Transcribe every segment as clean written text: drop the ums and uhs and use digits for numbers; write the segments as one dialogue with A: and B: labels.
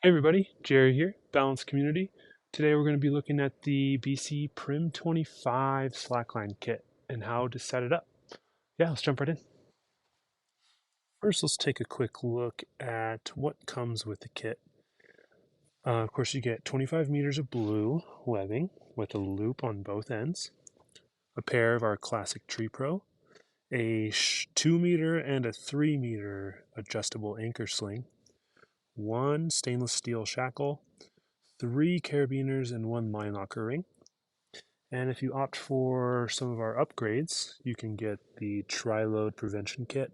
A: Hey everybody, Jerry here, Balance Community. Today we're going to be looking at the BC Prim 25 Slackline Kit and how to set it up. Yeah, let's jump right in. First, let's take a quick look at what comes with the kit. Of course, you get 25 meters of blue webbing with a loop on both ends, a pair of our classic Tree Pro, a 2 meter and a 3 meter adjustable anchor sling, one stainless steel shackle, 3 carabiners, and 1 line locker ring. And if you opt for some of our upgrades, you can get the Tri-Load Prevention Kit,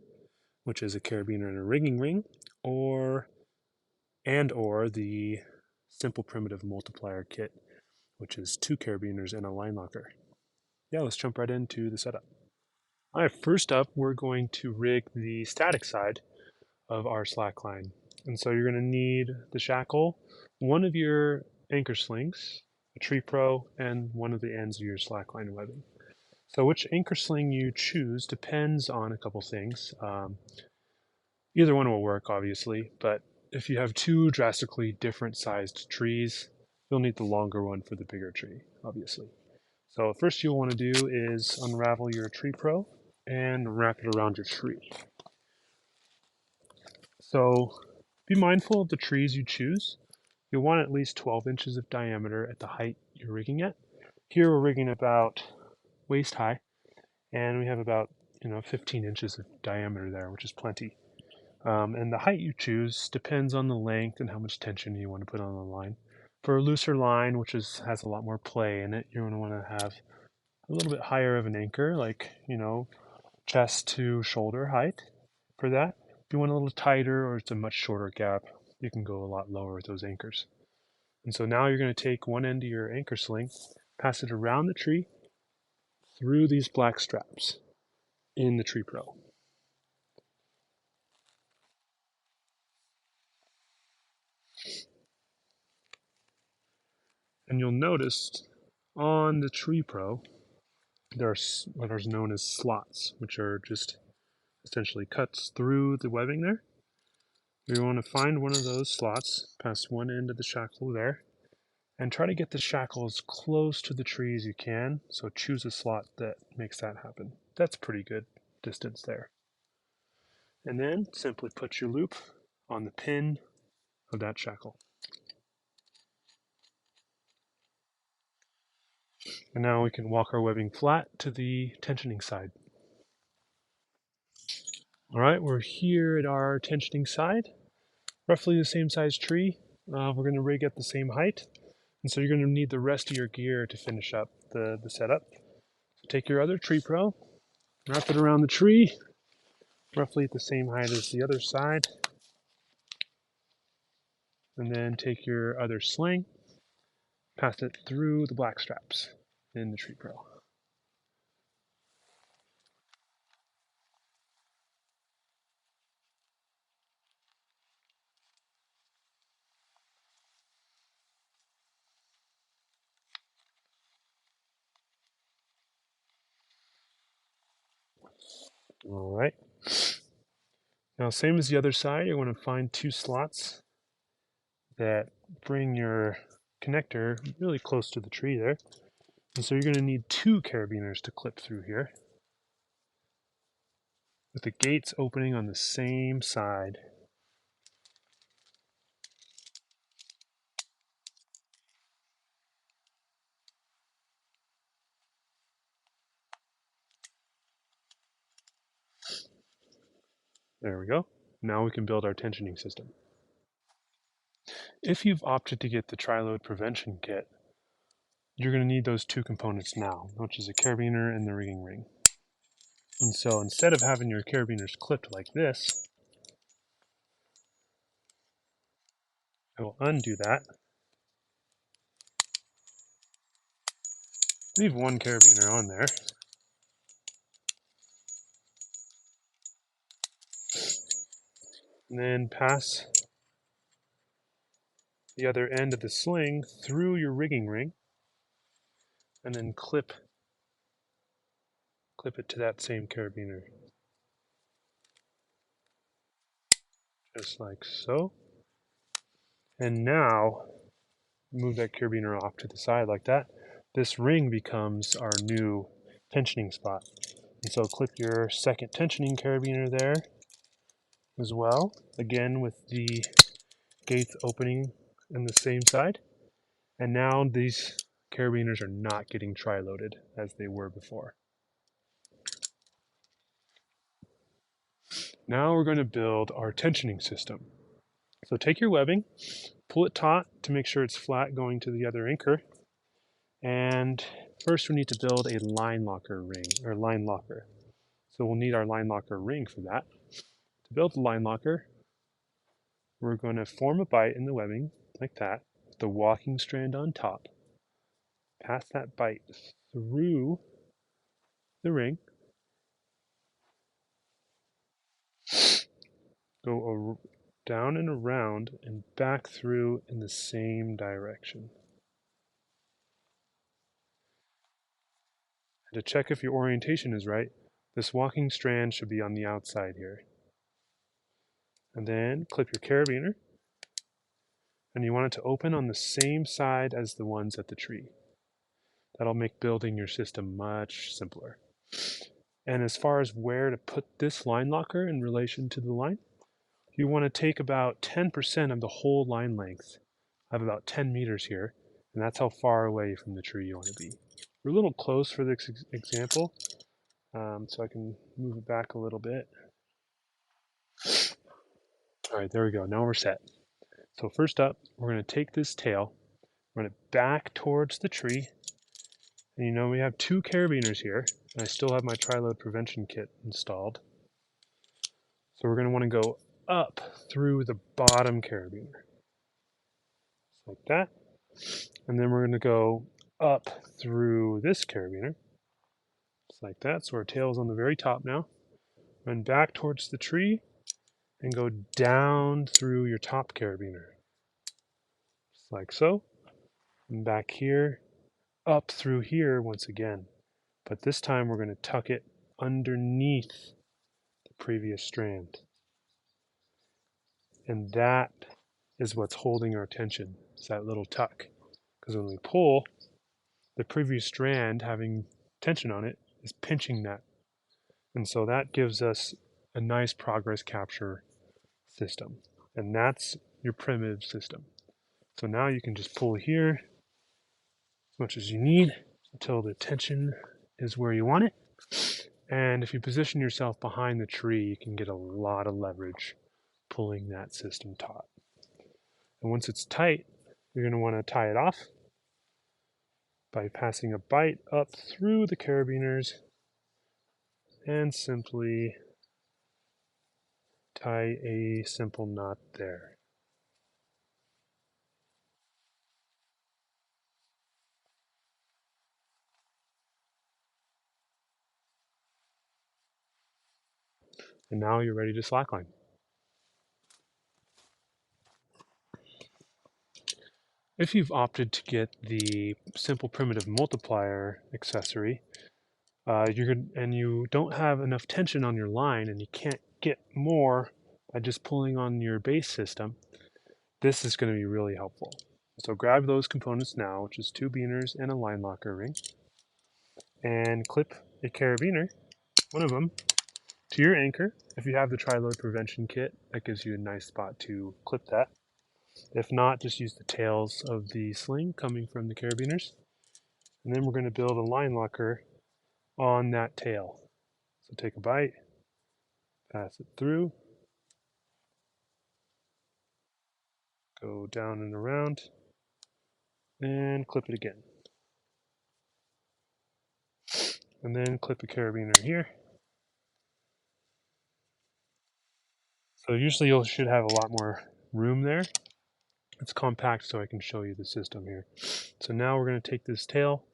A: which is a carabiner and a rigging ring, or the Simple Primitive Multiplier Kit, which is 2 carabiners and a line locker. Yeah, let's jump right into the setup. All right, first up, we're going to rig the static side of our slackline. And so you're going to need the shackle, one of your anchor slings, a Tree Pro, and one of the ends of your slackline webbing. So which anchor sling you choose depends on a couple things. Either one will work, obviously, but if you have two drastically different sized trees, you'll need the longer one for the bigger tree, obviously. So first you'll want to do is unravel your Tree Pro and wrap it around your tree. So be mindful of the trees you choose. You'll want at least 12 inches of diameter at the height you're rigging at. Here we're rigging about waist high, and we have about 15 inches of diameter there, which is plenty. And the height you choose depends on the length and how much tension you want to put on the line. For a looser line, which has a lot more play in it, you're going to want to have a little bit higher of an anchor, like chest to shoulder height for that. If you want a little tighter or it's a much shorter gap, you can go a lot lower with those anchors. And so now you're going to take one end of your anchor sling, pass it around the tree through these black straps in the Tree Pro. And you'll notice on the Tree Pro, there are what are known as slots, which are just essentially cuts through the webbing there. You want to find one of those slots, pass one end of the shackle there, and try to get the shackle as close to the tree as you can. So choose a slot that makes that happen. That's pretty good distance there. And then simply put your loop on the pin of that shackle. And now we can walk our webbing flat to the tensioning side. All right, we're here at our tensioning side, roughly the same size tree. We're going to rig at the same height, and so you're going to need the rest of your gear to finish up the setup. So take your other Tree Pro, wrap it around the tree, roughly at the same height as the other side, and then take your other sling, pass it through the black straps in the Tree Pro. All right. Now, same as the other side, you want to find two slots that bring your connector really close to the tree there. And so you're going to need 2 carabiners to clip through here, with the gates opening on the same side. There we go. Now we can build our tensioning system. If you've opted to get the Tri-Load Prevention Kit, you're going to need those 2 components now, which is a carabiner and the rigging ring. And so instead of having your carabiners clipped like this, I will undo that. Leave 1 carabiner on there. And then pass the other end of the sling through your rigging ring, and then clip it to that same carabiner, just like so. And now, move that carabiner off to the side like that. This ring becomes our new tensioning spot. And so clip your second tensioning carabiner there as well, again with the gates opening on the same side. And now these carabiners are not getting tri-loaded as they were before. Now we're going to build our tensioning system. So take your webbing, pull it taut to make sure it's flat going to the other anchor. And first we need to build a line locker ring, or line locker. So we'll need our line locker ring for that. To build the line locker, we're going to form a bite in the webbing like that, with the walking strand on top. Pass that bite through the ring. Go down and around and back through in the same direction. And to check if your orientation is right, this walking strand should be on the outside here. And then clip your carabiner, and you want it to open on the same side as the ones at the tree. That'll make building your system much simpler. And as far as where to put this line locker in relation to the line, you want to take about 10% of the whole line length. I have about 10 meters here, and that's how far away from the tree you want to be. We're a little close for this example, so I can move it back a little bit. All right, there we go. Now we're set. So first up, we're going to take this tail, run it back towards the tree, and you know we have 2 carabiners here, and I still have my tri-load prevention kit installed. So we're going to want to go up through the bottom carabiner, just like that. And then we're going to go up through this carabiner, just like that. So our tail is on the very top now. Run back towards the tree and go down through your top carabiner, just like so. And back here, up through here once again. But this time we're going to tuck it underneath the previous strand. And that is what's holding our tension, is that little tuck. Because when we pull, the previous strand having tension on it is pinching that. And so that gives us a nice progress capture system. And that's your primitive system. So now you can just pull here as much as you need until the tension is where you want it. And if you position yourself behind the tree, you can get a lot of leverage pulling that system taut. And once it's tight, you're going to want to tie it off by passing a bite up through the carabiners and simply tie a simple knot there. And now you're ready to slackline. If you've opted to get the simple primitive multiplier accessory, and you don't have enough tension on your line and you can't get more by just pulling on your base system, this is going to be really helpful. So grab those components now, which is 2 beaners and a line locker ring, and clip a carabiner, one of them, to your anchor. If you have the tri-load prevention kit, that gives you a nice spot to clip that. If not, just use the tails of the sling coming from the carabiners. And then we're going to build a line locker on that tail. So take a bite, pass it through, go down and around, and clip it again. And then clip a carabiner here. So usually you should have a lot more room there. It's compact so I can show you the system here. So now we're going to take this tail,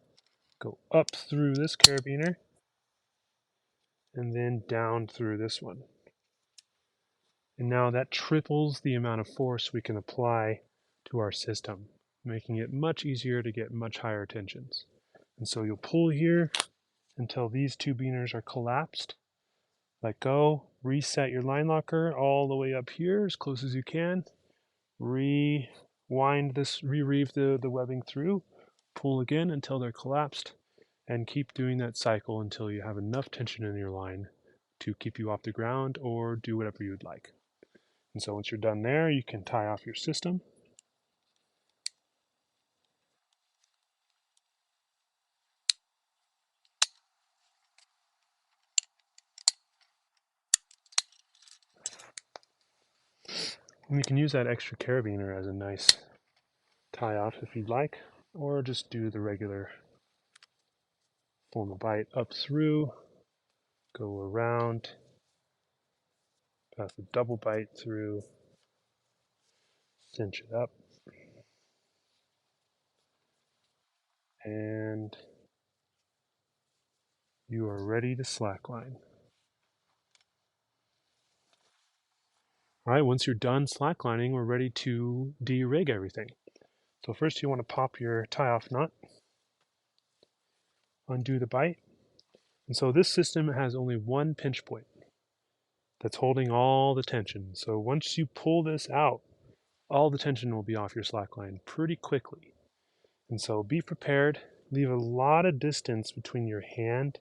A: go up through this carabiner, and then down through this one. And now that triples the amount of force we can apply to our system, making it much easier to get much higher tensions. And so you'll pull here until these 2 beaners are collapsed. Let go, reset your line locker all the way up here as close as you can. Release wind this, rereave the webbing through, pull again until they're collapsed, and keep doing that cycle until you have enough tension in your line to keep you off the ground or do whatever you'd like. And so once you're done there, you can tie off your system. And you can use that extra carabiner as a nice tie off if you'd like, or just do the regular form a bite up through, go around, pass a double bite through, cinch it up, and you are ready to slackline. All right, once you're done slacklining, we're ready to de-rig everything. So first you want to pop your tie-off nut, undo the bite, and so this system has only one pinch point that's holding all the tension. So once you pull this out, all the tension will be off your slackline pretty quickly. And so be prepared, leave a lot of distance between your hand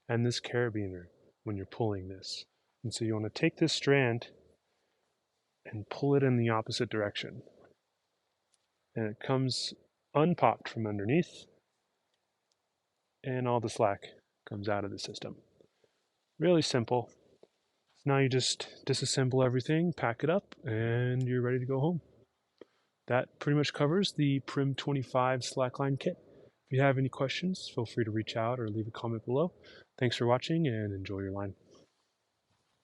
A: and this carabiner when you're pulling this. And so you want to take this strand and pull it in the opposite direction. And it comes unpopped from underneath, and all the slack comes out of the system. Really simple. So now you just disassemble everything, pack it up, and you're ready to go home. That pretty much covers the Prim 25 Slackline kit. If you have any questions, feel free to reach out or leave a comment below. Thanks for watching and enjoy your line.